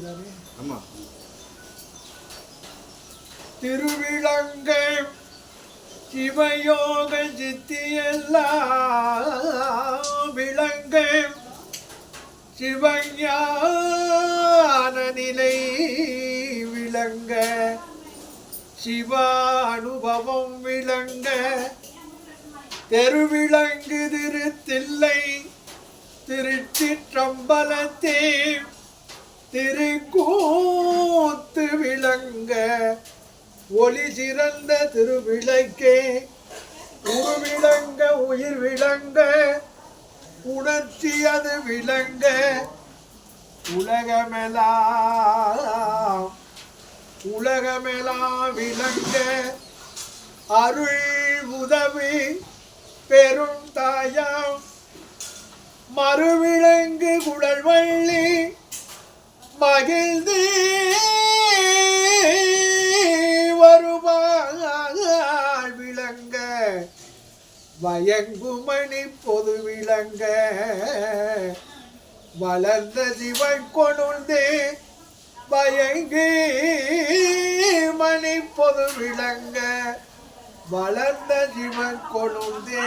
ஆமா திருவிளங்கை சிவயோக சித்தியெல்லாம் விளங்க சிவஞான நிலை விளங்க சிவ அனுபவம் விளங்க தெருவிளங்கு திருத்தில்லை திருச்சிற்றம்பலத்தே திருக்கூத்து விளங்க ஒளி சிறந்த திருவிளக்கே உருவிளங்க உயிர் விளங்க உணர்ச்சி அது விளங்க உலகமெல்லாம் விளங்க அருள் உதவி பெரும் தாயாம் மறுவிளங்கு குடல் வள்ளி மகிழ்ந்தே வருவாள் விளங்க வயங்குமணி பொது விளங்க வளர்ந்த சிவன் கொழுந்தே வயங்கு மணி பொது விளங்க வளர்ந்த சிவன் கொழுந்தே